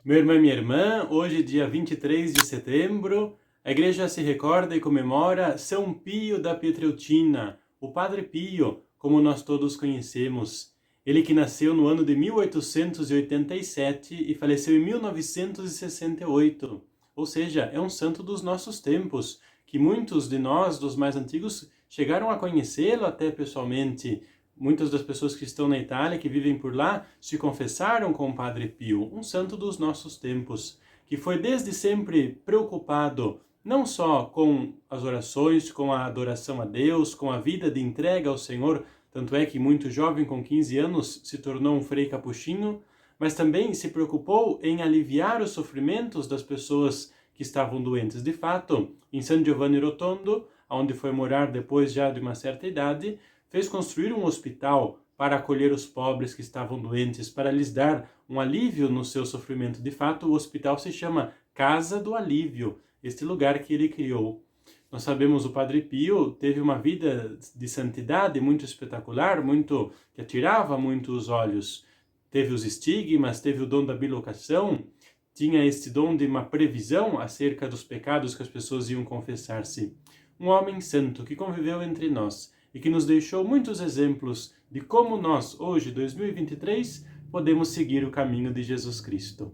Meu irmão e minha irmã, hoje, dia 23 de setembro, a igreja se recorda e comemora São Pio da Pietrelcina, o Padre Pio, como nós todos conhecemos. Ele que nasceu no ano de 1887 e faleceu em 1968. Ou seja, é um santo dos nossos tempos, que muitos de nós, dos mais antigos, chegaram a conhecê-lo até pessoalmente. Muitas das pessoas que estão na Itália, que vivem por lá, se confessaram com o Padre Pio, um santo dos nossos tempos, que foi desde sempre preocupado não só com as orações, com a adoração a Deus, com a vida de entrega ao Senhor, tanto é que muito jovem, com 15 anos, se tornou um frei capuchinho, mas também se preocupou em aliviar os sofrimentos das pessoas que estavam doentes. De fato, em San Giovanni Rotondo, onde foi morar depois já de uma certa idade, fez construir um hospital para acolher os pobres que estavam doentes, para lhes dar um alívio no seu sofrimento. De fato, o hospital se chama Casa do Alívio, este lugar que ele criou. Nós sabemos, o Padre Pio teve uma vida de santidade muito espetacular, muito que atirava muito os olhos. Teve os estigmas, teve o dom da bilocação, tinha este dom de uma previsão acerca dos pecados que as pessoas iam confessar-se. Um homem santo que conviveu entre nós e que nos deixou muitos exemplos de como nós, hoje, 2023, podemos seguir o caminho de Jesus Cristo.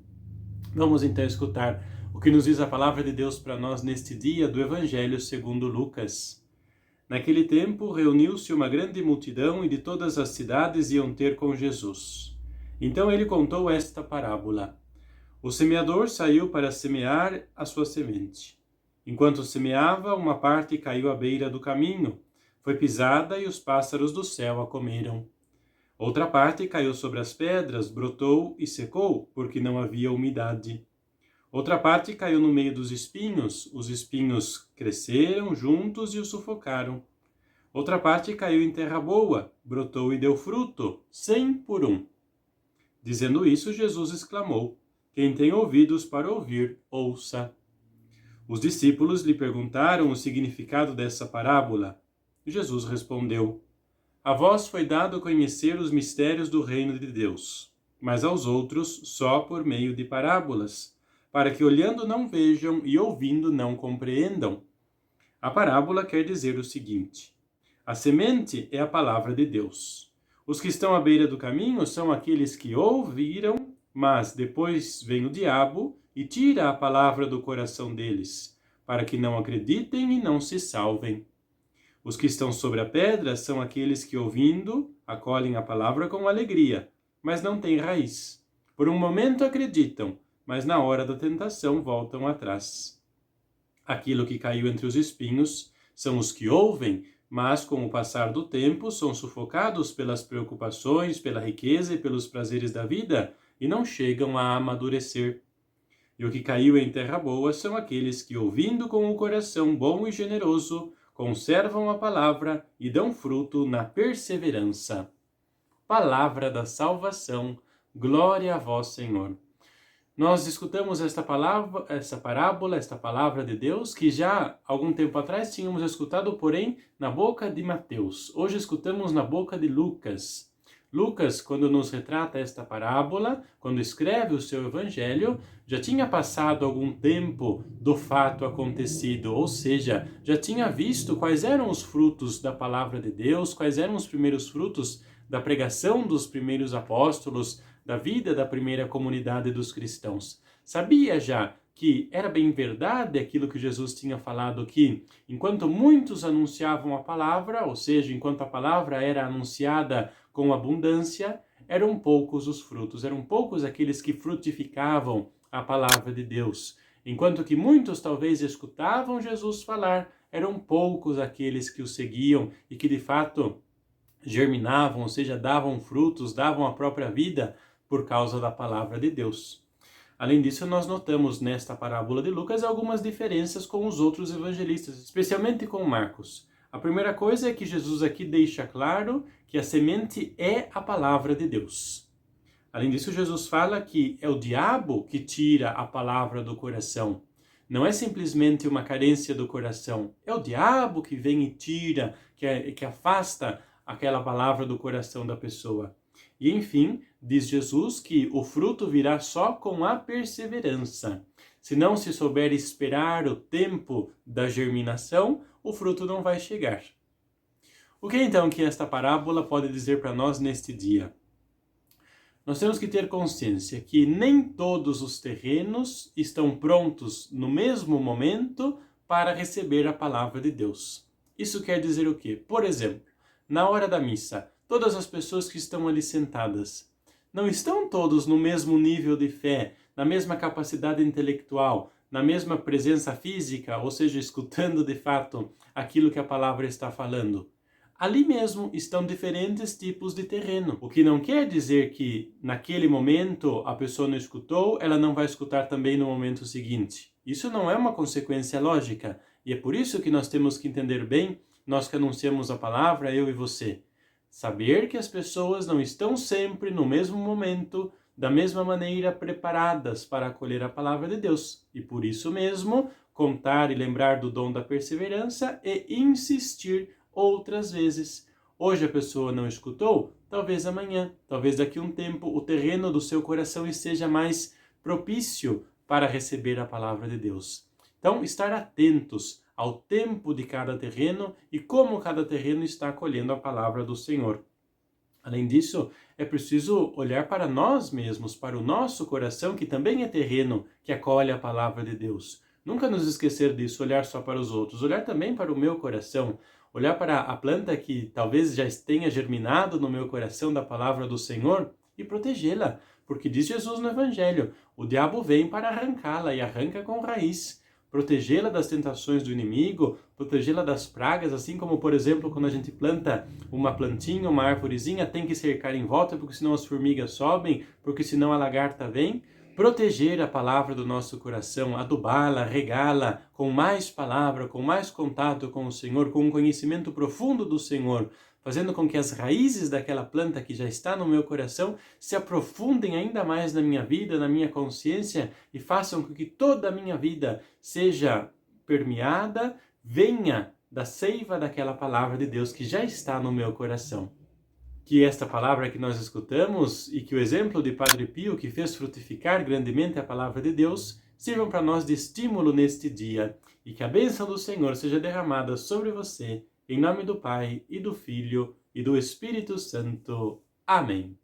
Vamos então escutar o que nos diz a palavra de Deus para nós neste dia do Evangelho segundo Lucas. Naquele tempo, reuniu-se uma grande multidão e de todas as cidades iam ter com Jesus. Então ele contou esta parábola. O semeador saiu para semear a sua semente. Enquanto semeava, uma parte caiu à beira do caminho, foi pisada e os pássaros do céu a comeram. Outra parte caiu sobre as pedras, brotou e secou, porque não havia umidade. Outra parte caiu no meio dos espinhos, os espinhos cresceram juntos e o sufocaram. Outra parte caiu em terra boa, brotou e deu fruto, 100 por um. Dizendo isso, Jesus exclamou: quem tem ouvidos para ouvir, ouça. Os discípulos lhe perguntaram o significado dessa parábola. Jesus respondeu: a vós foi dado conhecer os mistérios do reino de Deus, mas aos outros só por meio de parábolas, para que olhando não vejam e ouvindo não compreendam. A parábola quer dizer o seguinte: a semente é a palavra de Deus. Os que estão à beira do caminho são aqueles que ouviram, mas depois vem o diabo e tira a palavra do coração deles, para que não acreditem e não se salvem. Os que estão sobre a pedra são aqueles que, ouvindo, acolhem a palavra com alegria, mas não têm raiz. Por um momento acreditam, mas na hora da tentação voltam atrás. Aquilo que caiu entre os espinhos são os que ouvem, mas com o passar do tempo são sufocados pelas preocupações, pela riqueza e pelos prazeres da vida e não chegam a amadurecer. E o que caiu em terra boa são aqueles que, ouvindo com o coração bom e generoso, conservam a palavra e dão fruto na perseverança. Palavra da salvação, glória a vós, Senhor. Nós escutamos esta parábola, esta palavra de Deus, que já algum tempo atrás tínhamos escutado, porém, na boca de Mateus. Hoje escutamos na boca de Lucas. Lucas, quando nos retrata esta parábola, quando escreve o seu evangelho, já tinha passado algum tempo do fato acontecido, ou seja, já tinha visto quais eram os frutos da palavra de Deus, quais eram os primeiros frutos da pregação dos primeiros apóstolos, da vida da primeira comunidade dos cristãos. Sabia já que era bem verdade aquilo que Jesus tinha falado, que enquanto muitos anunciavam a palavra, ou seja, enquanto a palavra era anunciada com abundância, eram poucos os frutos, eram poucos aqueles que frutificavam a palavra de Deus. Enquanto que muitos talvez escutavam Jesus falar, eram poucos aqueles que o seguiam e que de fato germinavam, ou seja, davam frutos, davam a própria vida por causa da palavra de Deus. Além disso, nós notamos nesta parábola de Lucas algumas diferenças com os outros evangelistas, especialmente com Marcos. A primeira coisa é que Jesus aqui deixa claro que a semente é a palavra de Deus. Além disso, Jesus fala que é o diabo que tira a palavra do coração. Não é simplesmente uma carência do coração, é o diabo que vem e tira, que afasta aquela palavra do coração da pessoa. E enfim, diz Jesus que o fruto virá só com a perseverança. Se não se souber esperar o tempo da germinação, o fruto não vai chegar. O que então que esta parábola pode dizer para nós neste dia? Nós temos que ter consciência que nem todos os terrenos estão prontos no mesmo momento para receber a palavra de Deus. Isso quer dizer o quê? Por exemplo, na hora da missa, todas as pessoas que estão ali sentadas não estão todos no mesmo nível de fé, na mesma capacidade intelectual, na mesma presença física, ou seja, escutando de fato aquilo que a palavra está falando. Ali mesmo estão diferentes tipos de terreno, o que não quer dizer que naquele momento a pessoa não escutou, ela não vai escutar também no momento seguinte. Isso não é uma consequência lógica, e é por isso que nós temos que entender bem, nós que anunciamos a palavra, eu e você. Saber que as pessoas não estão sempre no mesmo momento, da mesma maneira preparadas para acolher a palavra de Deus, e por isso mesmo contar e lembrar do dom da perseverança e insistir outras vezes. Hoje a pessoa não escutou, talvez amanhã, talvez daqui a um tempo, o terreno do seu coração esteja mais propício para receber a palavra de Deus. Então, estar atentos ao tempo de cada terreno e como cada terreno está acolhendo a palavra do Senhor. Além disso, é preciso olhar para nós mesmos, para o nosso coração, que também é terreno que acolhe a palavra de Deus. Nunca nos esquecer disso, olhar só para os outros, olhar também para o meu coração, olhar para a planta que talvez já tenha germinado no meu coração da palavra do Senhor e protegê-la, porque diz Jesus no Evangelho, o diabo vem para arrancá-la e arranca com raiz. Protegê-la das tentações do inimigo, protegê-la das pragas, assim como, por exemplo, quando a gente planta uma plantinha, uma árvorezinha, tem que cercar em volta, porque senão as formigas sobem, porque senão a lagarta vem. Proteger a palavra do nosso coração, adubá-la, regá-la com mais palavra, com mais contato com o Senhor, com um conhecimento profundo do Senhor, fazendo com que as raízes daquela planta que já está no meu coração se aprofundem ainda mais na minha vida, na minha consciência e façam com que toda a minha vida seja permeada, venha da seiva daquela palavra de Deus que já está no meu coração. Que esta palavra que nós escutamos e que o exemplo de Padre Pio, que fez frutificar grandemente a palavra de Deus, sirvam para nós de estímulo neste dia e que a bênção do Senhor seja derramada sobre você, em nome do Pai, e do Filho, e do Espírito Santo. Amém.